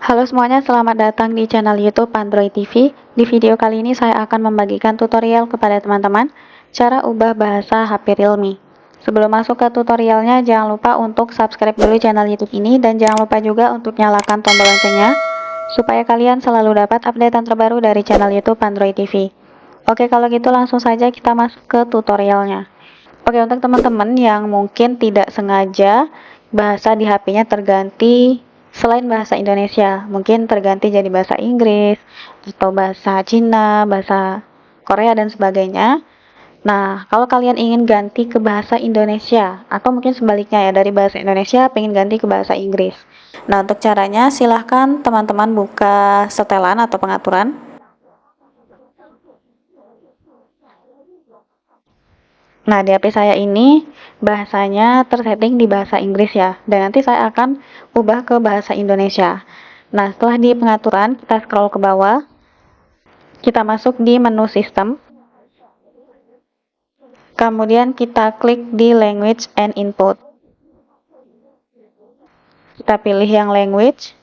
Halo semuanya, selamat datang di channel YouTube Android TV. Di video kali ini saya akan membagikan tutorial kepada teman-teman cara ubah bahasa HP Realme. Sebelum masuk ke tutorialnya, jangan lupa untuk subscribe dulu channel YouTube ini dan jangan lupa juga untuk nyalakan tombol loncengnya supaya kalian selalu dapat update terbaru dari channel YouTube Android TV. Oke, kalau gitu langsung saja kita masuk ke tutorialnya. Oke, untuk teman-teman yang mungkin tidak sengaja bahasa di HP-nya terganti selain bahasa Indonesia, mungkin terganti jadi bahasa Inggris atau bahasa Cina, bahasa Korea dan sebagainya. Nah, kalau kalian ingin ganti ke bahasa Indonesia atau mungkin sebaliknya ya, dari bahasa Indonesia pengen ganti ke bahasa Inggris. Nah, untuk caranya silahkan teman-teman buka setelan atau pengaturan. Nah, di HP saya ini bahasanya tersetting di bahasa Inggris ya, dan nanti saya akan ubah ke bahasa Indonesia. Nah, setelah di pengaturan, kita scroll ke bawah, kita masuk di menu sistem, kemudian kita klik di language and input. Kita pilih yang language.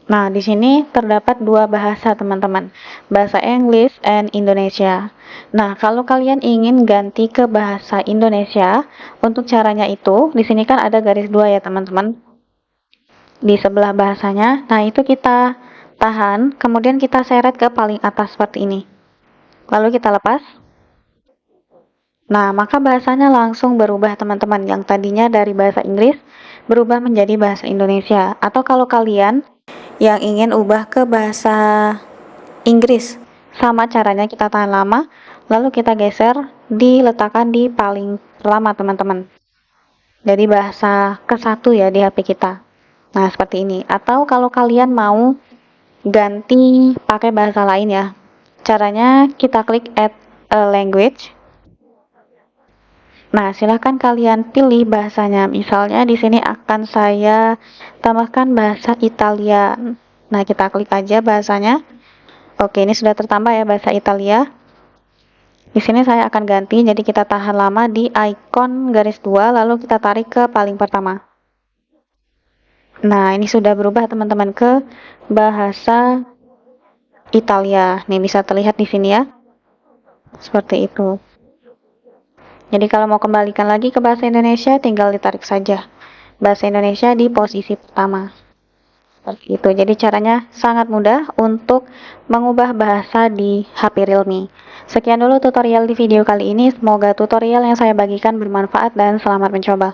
Nah, di sini terdapat dua bahasa, teman-teman. Bahasa Inggris and Indonesia. Nah, kalau kalian ingin ganti ke bahasa Indonesia, untuk caranya itu, di sini kan ada garis dua ya, teman-teman. Di sebelah bahasanya. Nah, itu kita tahan, kemudian kita seret ke paling atas seperti ini. Lalu kita lepas. Nah, maka bahasanya langsung berubah, teman-teman. Yang tadinya dari bahasa Inggris berubah menjadi bahasa Indonesia. Atau kalau kalian yang ingin ubah ke bahasa Inggris, sama caranya kita tahan lama, lalu kita geser, diletakkan di paling lama, teman-teman. Jadi bahasa ke-1 ya di HP kita. Nah, seperti ini. Atau kalau kalian mau ganti pakai bahasa lain ya, caranya kita klik add a language. Nah, silahkan kalian pilih bahasanya. Misalnya di sini akan saya tambahkan bahasa Italia. Nah, kita klik aja bahasanya. Oke, ini sudah tertambah ya bahasa Italia. Di sini saya akan ganti, jadi kita tahan lama di icon garis 2, lalu kita tarik ke paling pertama. Nah, ini sudah berubah, teman-teman, ke bahasa Italia. Nih, bisa terlihat di sini ya. Seperti itu. Jadi kalau mau kembalikan lagi ke bahasa Indonesia, tinggal ditarik saja bahasa Indonesia di posisi pertama. Seperti itu. Jadi caranya sangat mudah untuk mengubah bahasa di HP Realme. Sekian dulu tutorial di video kali ini. Semoga tutorial yang saya bagikan bermanfaat dan selamat mencoba.